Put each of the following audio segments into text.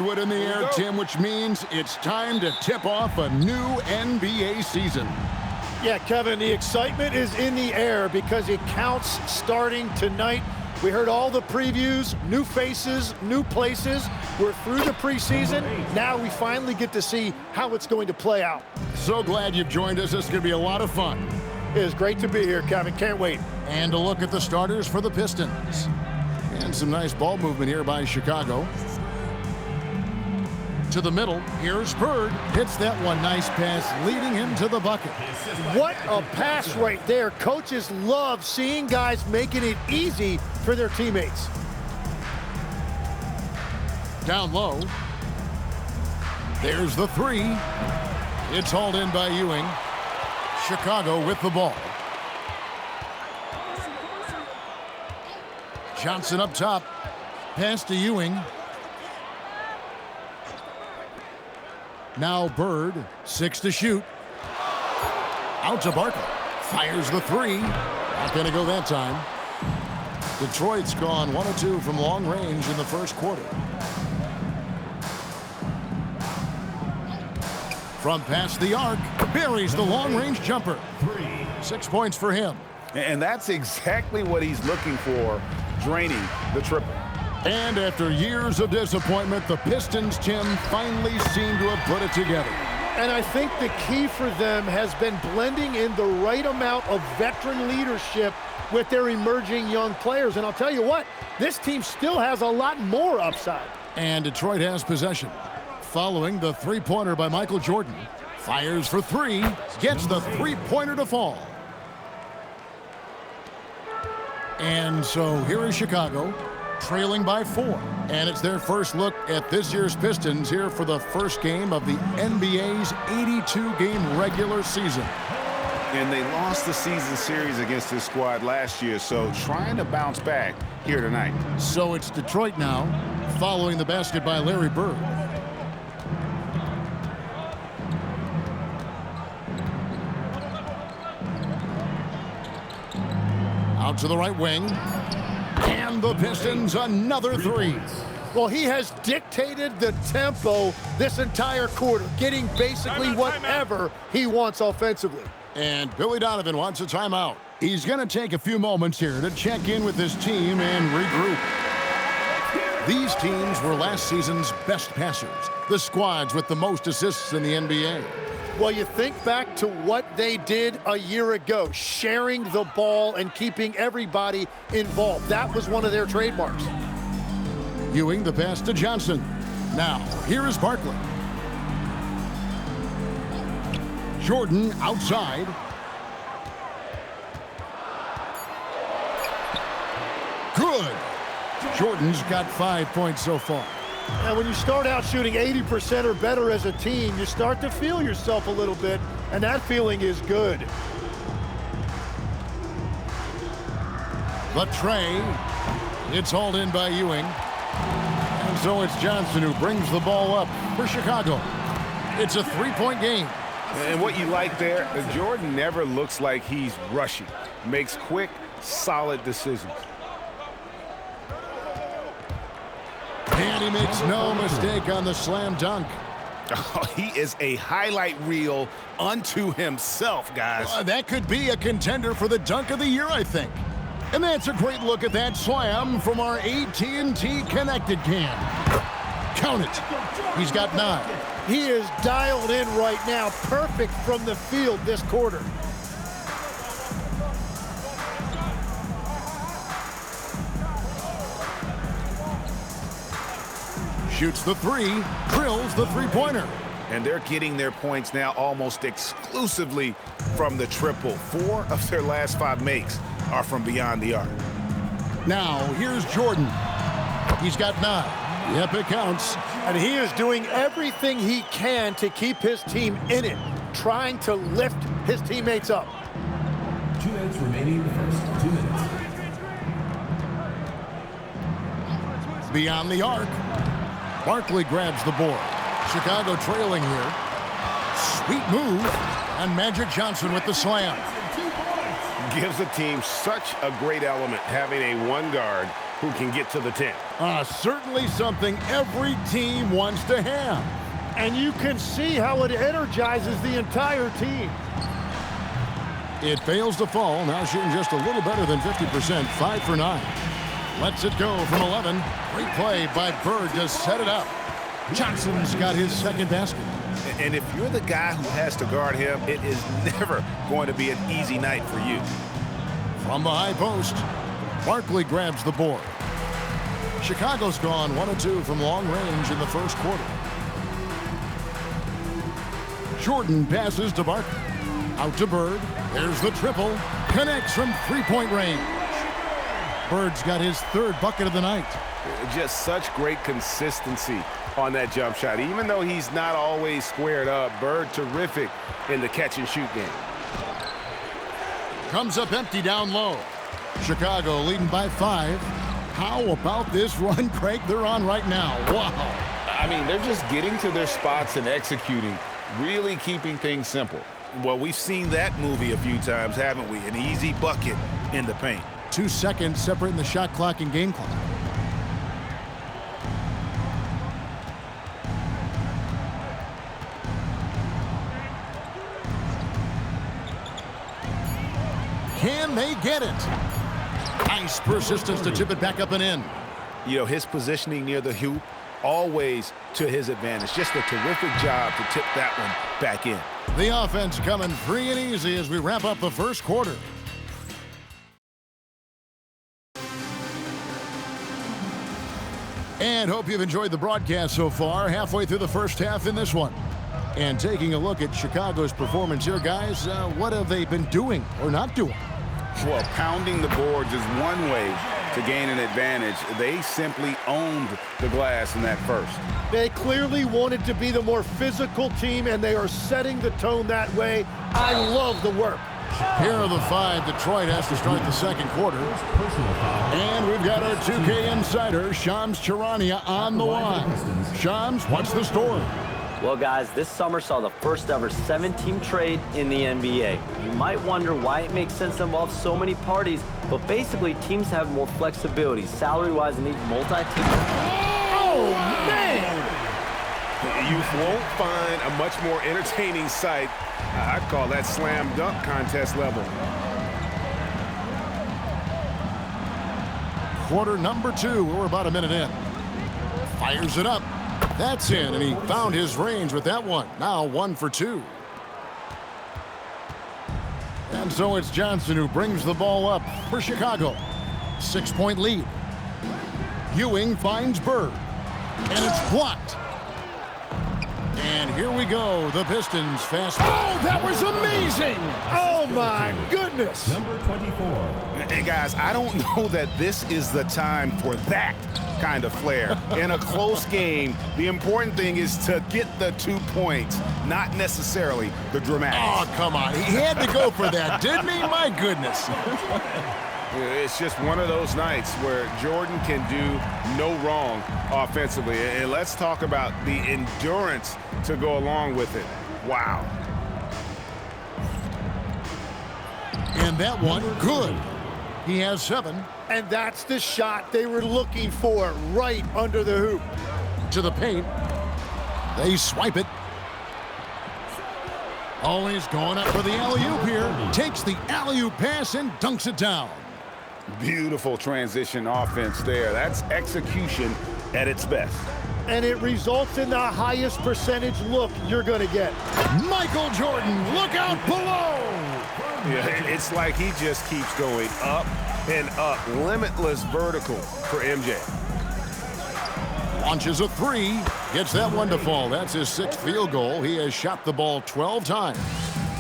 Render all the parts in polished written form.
Wood in the air, Tim, which means it's time to tip off a new NBA season. Yeah, Kevin, the excitement is in the air because it counts starting tonight. We heard all the previews, new faces, new places. We're through the preseason. Now we finally get to see how it's going to play out. So glad you've joined us. This is going to be a lot of fun. It is great to be here, Kevin. Can't wait. And a look at the starters for the Pistons. And some nice ball movement here by Chicago. To the middle, here's Bird. Hits that one, nice pass, leading him to the bucket. What a pass right there. Coaches love seeing guys making it easy for their teammates. Down low. There's the three. It's hauled in by Ewing. Chicago with the ball. Johnson up top. Pass to Ewing. Now Bird, 6 to shoot. Out to Barkley. Fires the three. Not going to go that time. Detroit's gone 1 of 2 from long range in the first quarter. From past the arc, buries the long-range jumper. 6 points for him. And that's exactly what he's looking for, draining the triple. And after years of disappointment, the Pistons, Tim, finally seem to have put it together. And I think the key for them has been blending in the right amount of veteran leadership with their emerging young players. And I'll tell you what, this team still has a lot more upside. And Detroit has possession. Following the three-pointer by Michael Jordan. Fires for three. Gets the three-pointer to fall. And so here is Chicago, trailing by 4. And it's their first look at this year's Pistons here for the first game of the NBA's 82-game regular season. And they lost the season series against this squad last year, so trying to bounce back here tonight. So it's Detroit now, following the basket by Larry Bird. Out to the right wing. And the Pistons, another three. Well, he has dictated the tempo this entire quarter, getting basically whatever he wants offensively. And Billy Donovan wants a timeout. He's going to take a few moments here to check in with his team and regroup. These teams were last season's best passers, the squads with the most assists in the NBA. Well, you think back to what they did a year ago, sharing the ball and keeping everybody involved. That was one of their trademarks. Ewing the pass to Johnson. Now, here is Barkley. Jordan outside. Good. Jordan's got 5 points so far. Now, when you start out shooting 80% or better as a team, you start to feel yourself a little bit, and that feeling is good. The tray. It's hauled in by Ewing. And so it's Johnson who brings the ball up for Chicago. It's a three-point game. And what you like there, Jordan never looks like he's rushing. Makes quick, solid decisions. And he makes no mistake on the slam dunk. Oh, he is a highlight reel unto himself, guys. That could be a contender for the dunk of the year, I think. And that's a great look at that slam from our AT&T connected cam. Count it. He's got 9. He is dialed in right now, perfect from the field this quarter. Shoots the three, drills the three-pointer. And they're getting their points now almost exclusively from the triple. 4 of their last 5 makes are from beyond the arc. Now, here's Jordan. He's got 9. Yep, it counts. And he is doing everything he can to keep his team in it, trying to lift his teammates up. 2 minutes remaining in the first 2 minutes. Beyond the arc. Barkley grabs the board. Chicago trailing here. Sweet move. And Magic Johnson with the slam. Gives the team such a great element, having a one guard who can get to the 10. Certainly something every team wants to have. And you can see how it energizes the entire team. It fails to fall. Now shooting just a little better than 50%. 5 for 9. Lets it go from 11. Great play by Bird to set it up. Johnson's got his second basket. And if you're the guy who has to guard him, it is never going to be an easy night for you. From the high post, Barkley grabs the board. Chicago's gone 1 of 2 from long range in the first quarter. Jordan passes to Barkley. Out to Bird. There's the triple. Connects from three-point range. Bird's got his third bucket of the night. Just such great consistency on that jump shot. Even though he's not always squared up, Bird terrific in the catch-and-shoot game. Comes up empty down low. Chicago leading by 5. How about this run, Craig, they're on right now? Wow. I mean, they're just getting to their spots and executing, really keeping things simple. Well, we've seen that movie a few times, haven't we? An easy bucket in the paint. 2 seconds separating the shot clock and game clock. Can they get it? Nice persistence to tip it back up and in. You know, his positioning near the hoop, always to his advantage. Just a terrific job to tip that one back in. The offense coming free and easy as we wrap up the first quarter. And hope you've enjoyed the broadcast so far, halfway through the first half in this one. And taking a look at Chicago's performance here, guys, what have they been doing or not doing? Well, pounding the boards is one way to gain an advantage. They simply owned the glass in that first. They clearly wanted to be the more physical team, and they are setting the tone that way. I love the work. Here are the 5 Detroit has to start the second quarter. And we've got our 2K insider, Shams Charania, on the line. Shams, what's the story? Well, guys, this summer saw the first ever 7-team trade in the NBA. You might wonder why it makes sense to involve so many parties, but basically teams have more flexibility, salary-wise, and need multi-team. Oh, man! You won't find a much more entertaining sight. I'd call that slam dunk contest level. Quarter number 2, we're about a minute in. Fires it up. That's in, and he found his range with that one. Now 1 for 2. And so it's Johnson who brings the ball up for Chicago. 6-point lead. Ewing finds Bird, and it's blocked. And here we go, the Pistons fast. Oh, that was amazing! Oh, my goodness! Number 24. And guys, I don't know that this is the time for that kind of flair. In a close game, the important thing is to get the 2 points, not necessarily the dramatics. Oh, come on. He had to go for that, didn't he? My goodness. It's just one of those nights where Jordan can do no wrong offensively. And let's talk about the endurance to go along with it. Wow. And that one, good. He has 7. And that's the shot they were looking for, right under the hoop. To the paint. They swipe it. Always going up for the alley-oop here. Takes the alley-oop pass and dunks it down. Beautiful transition offense there. That's execution at its best. And it results in the highest percentage look you're going to get. Michael Jordan, look out below! Yeah, it's like he just keeps going up and up. Limitless vertical for MJ. Launches a 3. Gets that one to fall. That's his 6th field goal. He has shot the ball 12 times.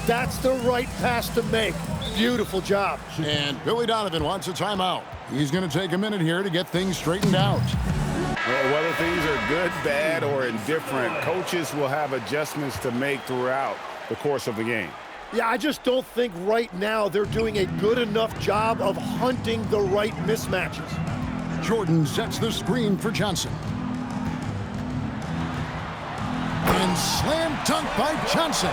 That's the right pass to make. Beautiful job. And Billy Donovan wants a timeout. He's going to take a minute here to get things straightened out. Well, whether things are good, bad, or indifferent, coaches will have adjustments to make throughout the course of the game. Yeah, I just don't think right now they're doing a good enough job of hunting the right mismatches. Jordan sets the screen for Johnson. And slam dunk by Johnson.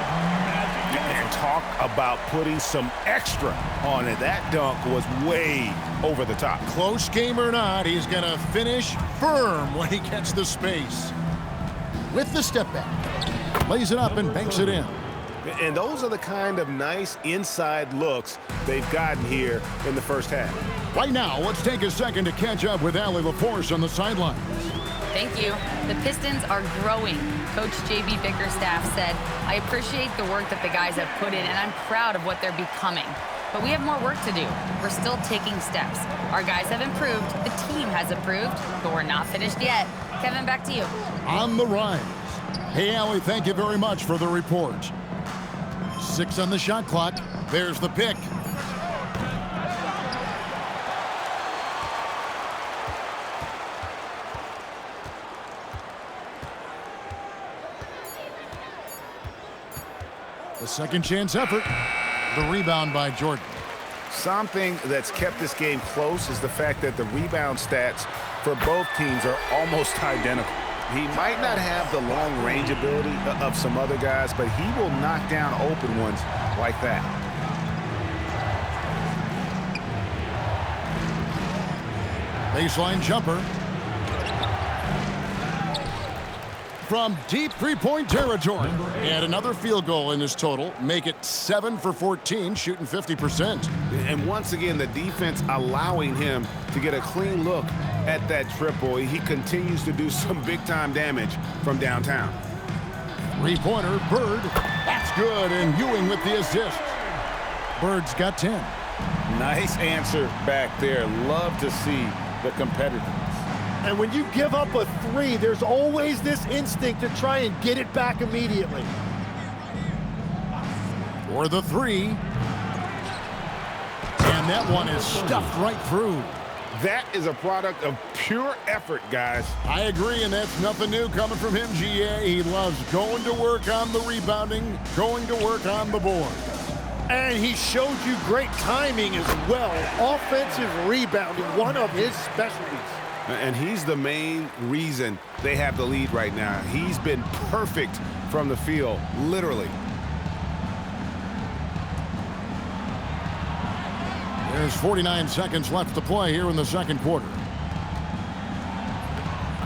And talk about putting some extra on it. That dunk was way over the top. Close game or not, he's going to finish firm when he gets the space. With the step back, lays it up and banks it in. And those are the kind of nice inside looks they've gotten here in the first half. Right now, let's take a second to catch up with Allie LaForce on the sidelines. Thank you. The Pistons are growing. Coach J.B. Bickerstaff said, I appreciate the work that the guys have put in, and I'm proud of what they're becoming. But we have more work to do. We're still taking steps. Our guys have improved. The team has improved, but we're not finished yet. Kevin, back to you. On the rise. Hey, Allie, thank you very much for the report. 6 on the shot clock. There's the pick. The second chance effort. The rebound by Jordan. Something that's kept this game close is the fact that the rebound stats for both teams are almost identical. He might not have the long-range ability of some other guys, but he will knock down open ones like that. Baseline jumper. From deep three-point territory. And another field goal in his total. Make it 7 for 14, shooting 50%. And once again, the defense allowing him to get a clean look at that triple. He continues to do some big-time damage from downtown. Three-pointer, Bird. That's good, and Ewing with the assist. Bird's got 10. Nice answer back there. Love to see the competitiveness. And when you give up a three, there's always this instinct to try and get it back immediately. For the three. And that one is stuffed right through. That is a product of pure effort, guys. I agree, and that's nothing new coming from him, GA. He loves going to work on the rebounding, going to work on the board. And he showed you great timing as well. Offensive rebounding, one of his specialties. And he's the main reason they have the lead right now. He's been perfect from the field, literally. There's 49 seconds left to play here in the second quarter.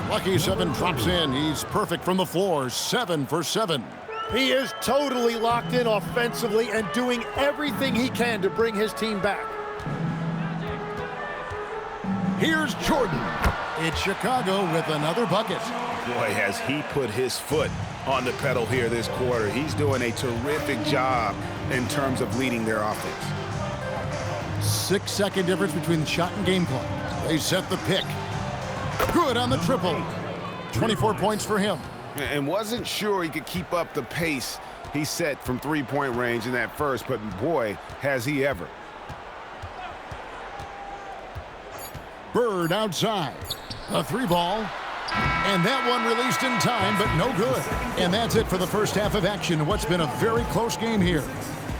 Lucky 7 drops in. He's perfect from the floor, 7 for 7. He is totally locked in offensively and doing everything he can to bring his team back. Here's Jordan. It's Chicago with another bucket. Boy, has he put his foot on the pedal here this quarter. He's doing a terrific job in terms of leading their offense. 6-second difference between the shot and game clock. They set the pick. Good on the triple. 24 points for him. And wasn't sure he could keep up the pace he set from three-point range in that first, but boy, has he ever. Bird outside. A three ball. And that one released in time, but no good. And that's it for the first half of action. What's been a very close game here.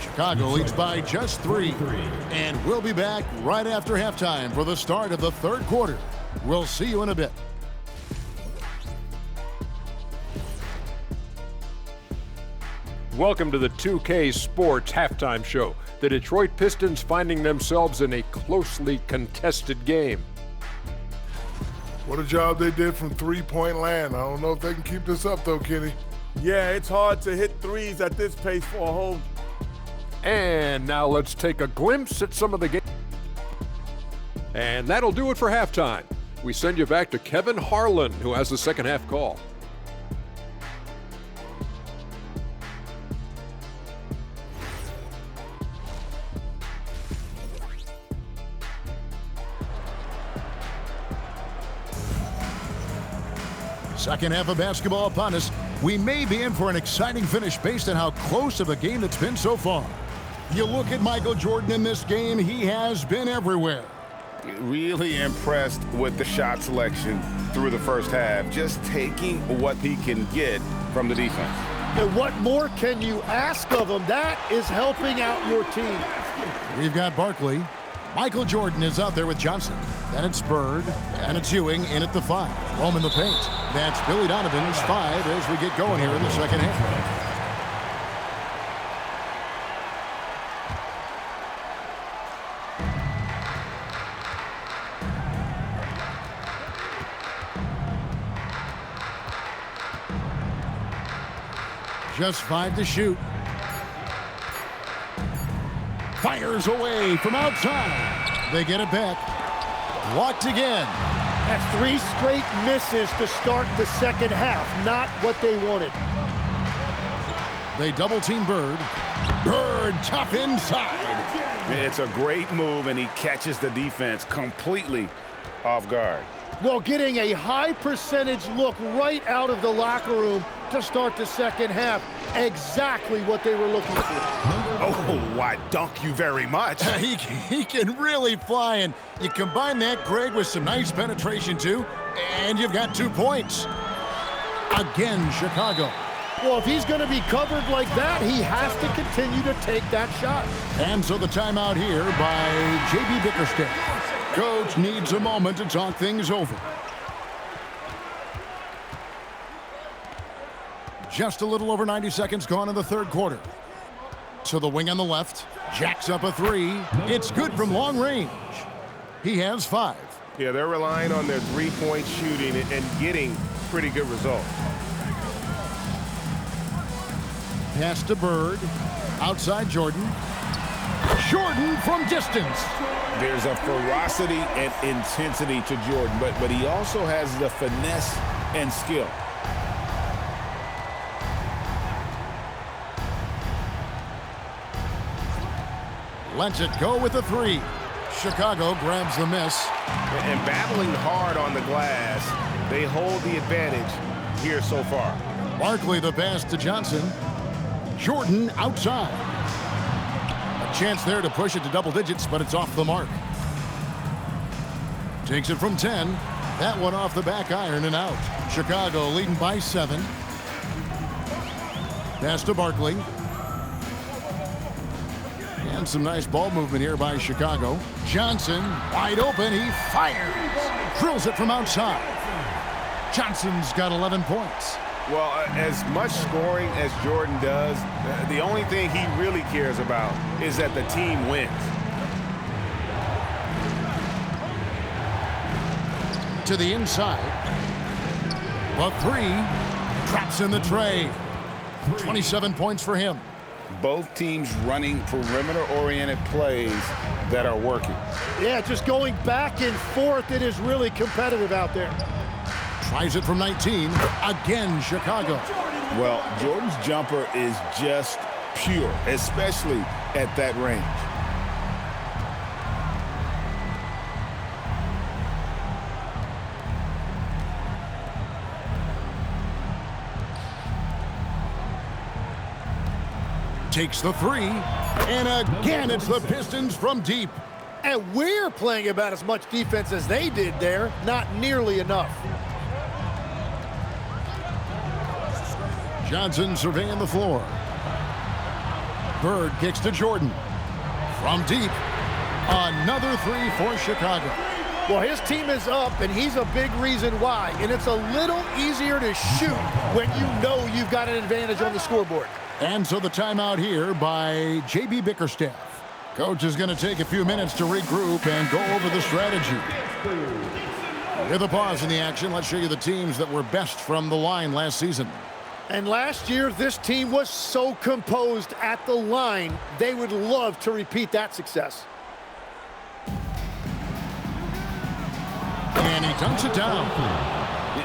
Chicago leads by just 3. And we'll be back right after halftime for the start of the third quarter. We'll see you in a bit. Welcome to the 2K Sports Halftime Show. The Detroit Pistons finding themselves in a closely contested game. What a job they did from three-point land. I don't know if they can keep this up, though, Kenny. Yeah, it's hard to hit threes at this pace for a whole. And now let's take a glimpse at some of the game. And that'll do it for halftime. We send you back to Kevin Harlan, who has the second half call. Second half of basketball upon us. We may be in for an exciting finish based on how close of a game it's been so far. You look at Michael Jordan in this game, he has been everywhere. Really impressed with the shot selection through the first half, just taking what he can get from the defense. And what more can you ask of him? That is helping out your team. We've got Barkley. Michael Jordan is out there with Johnson. Then it's Bird, and it's Ewing in at the 5. Rome in the paint. That's Billy Donovan's 5 as we get going here in the second half. Just 5 to shoot. Fires away from outside. They get it back. Blocked again. That's 3 straight misses to start the second half. Not what they wanted. They double-team Bird. Bird tough inside. It's a great move, and he catches the defense completely off guard. Well, getting a high percentage look right out of the locker room to start the second half. Exactly what they were looking for. Oh, why, dunk you very much. He can really fly, and you combine that, Greg, with some nice penetration, too, and you've got 2 points. Again, Chicago. Well, if he's going to be covered like that, he has to continue to take that shot. And so the timeout here by J.B. Bickerstaff. Coach needs a moment to talk things over. Just a little over 90 seconds gone in the third quarter. So the wing on the left jacks up a 3. It's good from long range. He has 5. Yeah, they're relying on their three-point shooting and getting pretty good results. Pass to Bird. Outside Jordan. Jordan from distance. There's a ferocity and intensity to Jordan, but he also has the finesse and skill. Lets it go with a 3. Chicago grabs the miss. And battling hard on the glass, they hold the advantage here so far. Barkley the pass to Johnson. Jordan outside. A chance there to push it to double digits, but it's off the mark. Takes it from 10. That one off the back iron and out. Chicago leading by 7. Pass to Barkley. And some nice ball movement here by Chicago. Johnson wide open. He fires. Drills it from outside. Johnson's got 11 points. Well, as much scoring as Jordan does, the only thing he really cares about is that the team wins. To the inside. A 3. Drops in the tray. 27 points for him. Both teams running perimeter-oriented plays that are working. Yeah, just going back and forth. It is really competitive out there. Tries it from 19. Again, Chicago. Well, Jordan's jumper is just pure, especially at that range. Takes the 3. And again, it's the Pistons from deep. And we're playing about as much defense as they did there. Not nearly enough. Johnson surveying the floor. Bird kicks to Jordan. From deep. Another 3 for Chicago. Well, his team is up, and he's a big reason why. And it's a little easier to shoot when you know you've got an advantage on the scoreboard. And so the timeout here by J.B. Bickerstaff. Coach is going to take a few minutes to regroup and go over the strategy. With a pause in the action, let's show you the teams that were best from the line last season. And last year, this team was so composed at the line, they would love to repeat that success. And he dunks it down.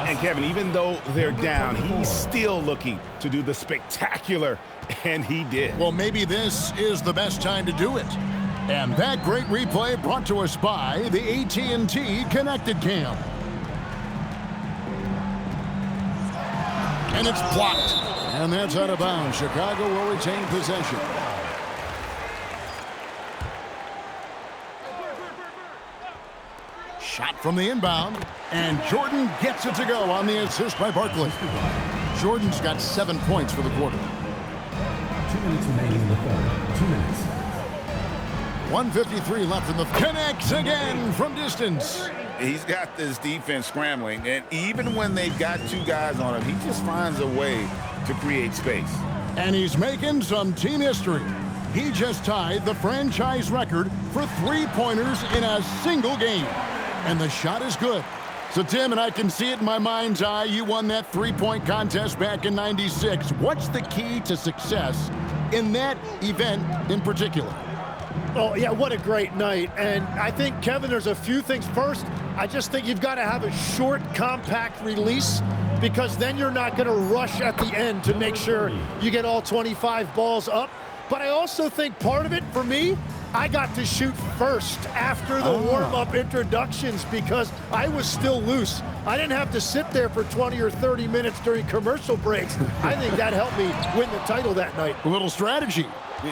And Kevin, even though they're down, he's still looking to do the spectacular, and he did. Well, maybe this is the best time to do it. And that great replay brought to us by the AT&T Connected Cam. And it's blocked. And that's out of bounds. Chicago will retain possession. Shot from the inbound. And Jordan gets it to go on the assist by Barkley. Jordan's got 7 points for the quarter. 2 minutes remaining in the third. 2 minutes. 1:53 left in the... Connects again from distance. He's got this defense scrambling, and even when they've got 2 guys on him, he just finds a way to create space. And he's making some team history. He just tied the franchise record for 3-pointers in a single game. And the shot is good. So, Tim, and I can see it in my mind's eye, you won that three-point contest back in '96. What's the key to success in that event in particular? Oh, yeah, what a great night. And I think, Kevin, there's a few things. First, I just think you've got to have a short, compact release, because then you're not going to rush at the end to make sure you get all 25 balls up. But I also think part of it, for me, I got to shoot first after the warm-up introductions because I was still loose. I didn't have to sit there for 20 or 30 minutes during commercial breaks. I think that helped me win the title that night. A little strategy.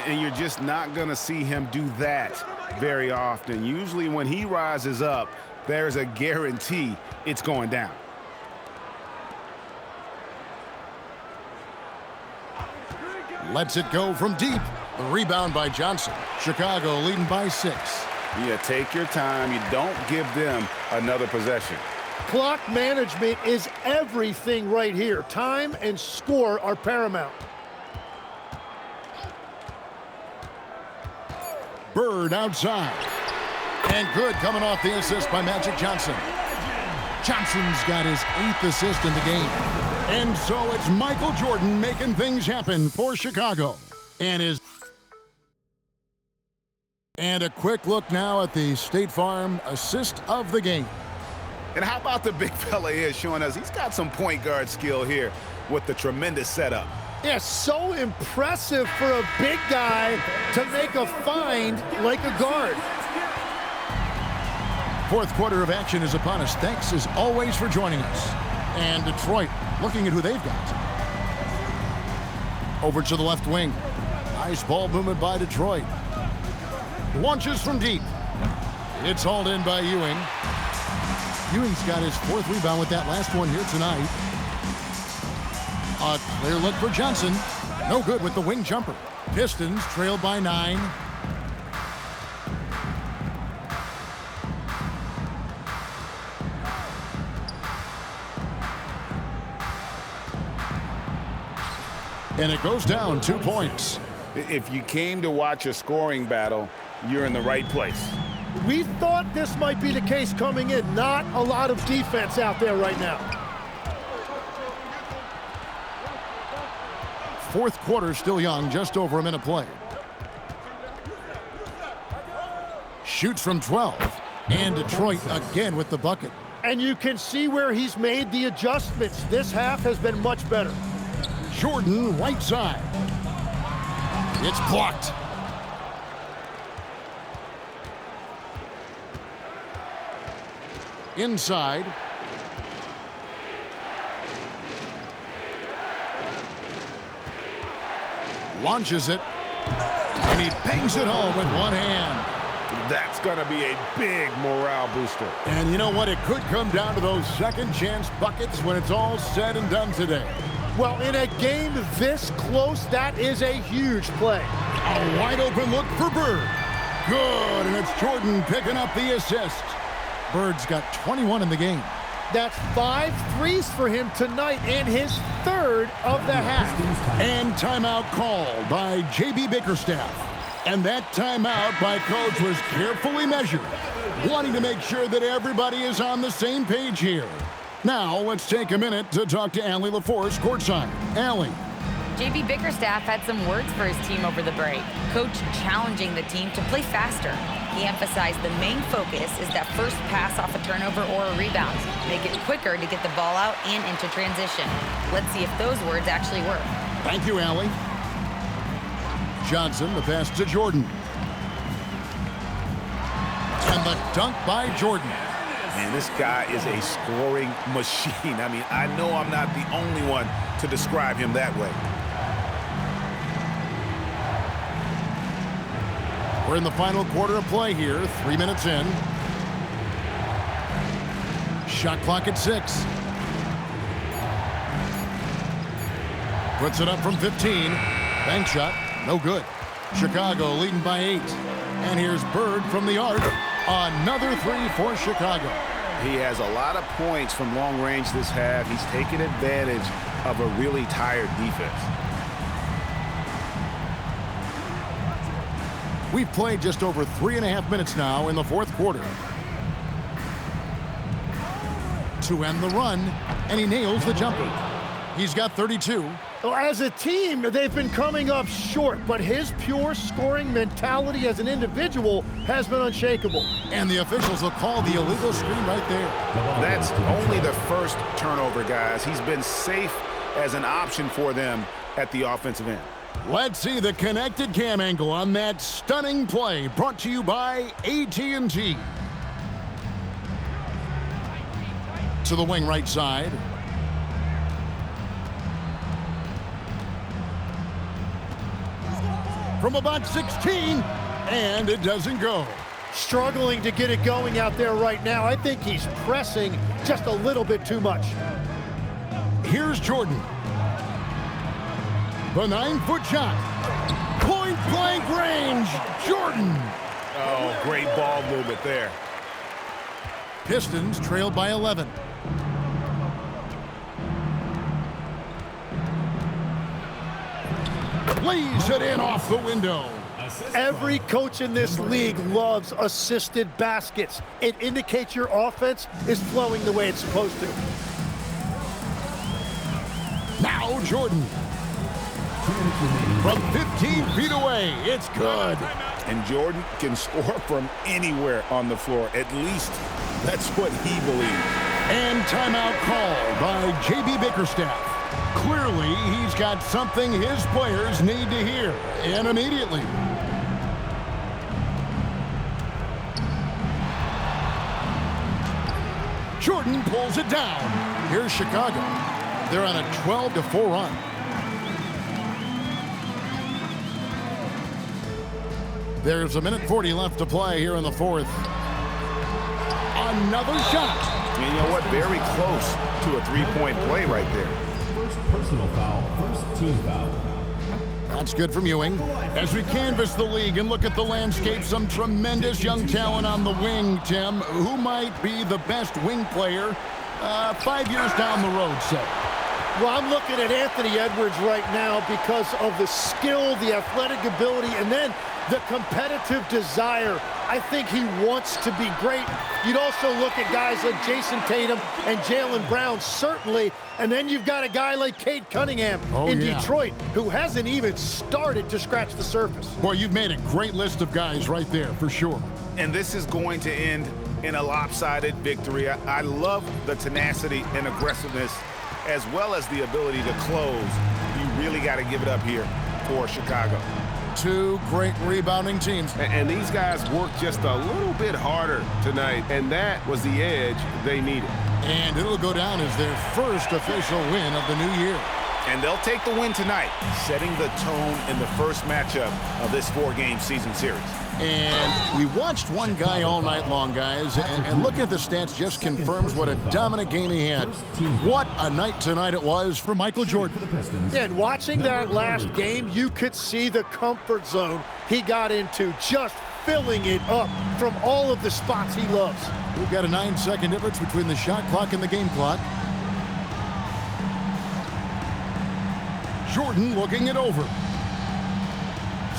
And you're just not going to see him do that very often. Usually when he rises up, there's a guarantee it's going down. Lets it go from deep. The rebound by Johnson. Chicago leading by 6. Yeah, take your time. You don't give them another possession. Clock management is everything right here. Time and score are paramount. Bird outside. And good coming off the assist by Magic Johnson. Johnson's got his 8th assist in the game. And so it's Michael Jordan making things happen for Chicago. And a quick look now at the State Farm assist of the game. And how about the big fella here showing us he's got some point guard skill here with the tremendous setup. Yeah, so impressive for a big guy to make a find like a guard. Fourth quarter of action is upon us. Thanks as always for joining us. And Detroit looking at who they've got. Over to the left wing. Nice ball movement by Detroit. Launches from deep. It's hauled in by Ewing. Ewing's got his 4th rebound with that last one here tonight. A clear look for Johnson. No good with the wing jumper. Pistons trailed by 9. And it goes down 2 points. If you came to watch a scoring battle, you're in the right place. We thought this might be the case coming in. Not a lot of defense out there right now. Fourth quarter still young, just over a minute played. Shoots from 12. And Detroit again with the bucket. And you can see where he's made the adjustments. This half has been much better. Jordan right side. It's blocked. Inside. Launches it. And he bangs it home with one hand. That's going to be a big morale booster. And you know what? It could come down to those second chance buckets when it's all said and done today. Well, in a game this close, that is a huge play. A wide open look for Bird. Good, and it's Jordan picking up the assist. Bird's got 21 in the game. That's 5 threes for him tonight and his 3rd of the half. And timeout called by J.B. Bickerstaff. And that timeout by Coach was carefully measured, wanting to make sure that everybody is on the same page here. Now, let's take a minute to talk to Allie LaForce courtside. Allie. J.B. Bickerstaff had some words for his team over the break. Coach challenging the team to play faster. He emphasized the main focus is that first pass off a turnover or a rebound. Make it quicker to get the ball out and into transition. Let's see if those words actually work. Thank you, Allie. Johnson, the pass to Jordan. And the dunk by Jordan. Man, this guy is a scoring machine. I mean, I know I'm not the only one to describe him that way. We're in the final quarter of play here, 3 minutes in. Shot clock at 6. Puts it up from 15. Bank shot, no good. Chicago leading by 8. And here's Bird from the arc. Another 3 for Chicago. He has a lot of points from long range this half. He's taken advantage of a really tired defense. We've played just over 3.5 minutes now in the fourth quarter. to end the run, and he nails the jumper. He's got 32. Well, as a team, they've been coming up short, but his pure scoring mentality as an individual has been unshakable. And the officials will call the illegal screen right there. That's only the first turnover, guys. He's been safe as an option for them at the offensive end. Let's see the connected cam angle on that stunning play, brought to you by AT&T. To the wing right side. From about 16, and it doesn't go. Struggling to get it going out there right now. I think he's pressing just a little bit too much. Here's Jordan. The 9-foot shot. Point blank range. Jordan. Oh, great ball movement there. Pistons trailed by 11. Lays it in off the window. Every coach in this league loves assisted baskets. It indicates your offense is flowing the way it's supposed to. Now Jordan. From 15 feet away, it's good. And Jordan can score from anywhere on the floor. At least that's what he believes. And timeout called by J.B. Bickerstaff. Clearly, he's got something his players need to hear, and immediately. Jordan pulls it down. Here's Chicago. They're on a 12-4 run. There's 1:40 left to play here in the fourth. Another shot. And you know what? Very close to a three-point play right there. First personal foul, first team foul. That's good from Ewing. As we canvass the league and look at the landscape, some tremendous young talent on the wing, Tim. Who might be the best wing player 5 years down the road, say? Well, I'm looking at Anthony Edwards right now because of the skill, the athletic ability, and then the competitive desire. I think he wants to be great. You'd also look at guys like Jason Tatum and Jaylen Brown, certainly. And then you've got a guy like Cade Cunningham in Detroit, who hasn't even started to scratch the surface. Boy, you've made a great list of guys right there, for sure. And this is going to end in a lopsided victory. I love the tenacity and aggressiveness, as well as the ability to close. You really got to give it up here for Chicago. Two great rebounding teams. And these guys worked just a little bit harder tonight, and that was the edge they needed. And it'll go down as their first official win of the new year. And they'll take the win tonight, setting the tone in the first matchup of this four-game season series. And we watched one guy all night long, guys, and looking at the stats just confirms what a dominant game he had. What a night tonight it was for Michael Jordan. And watching that last game, you could see the comfort zone he got into, just filling it up from all of the spots he loves. We've got a 9-second difference between the shot clock and the game clock. Jordan looking it over.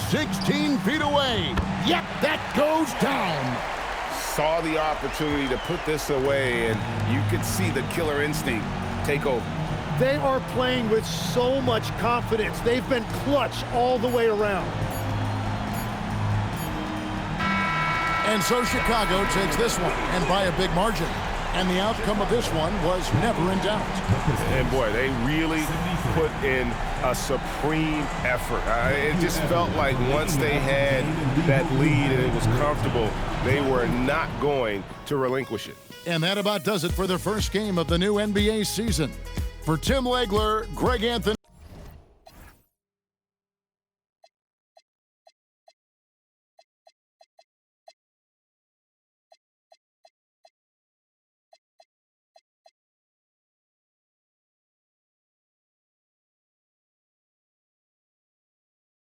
16 feet away. Yep, that goes down. Saw the opportunity to put this away, and you could see the killer instinct take over. They are playing with so much confidence. They've been clutch all the way around. And so Chicago takes this one, and by a big margin. And the outcome of this one was never in doubt. And boy, they really put in a supreme effort. It just felt like once they had that lead and it was comfortable, they were not going to relinquish it. And that about does it for the first game of the new NBA season. For Tim Legler, Greg Anthony.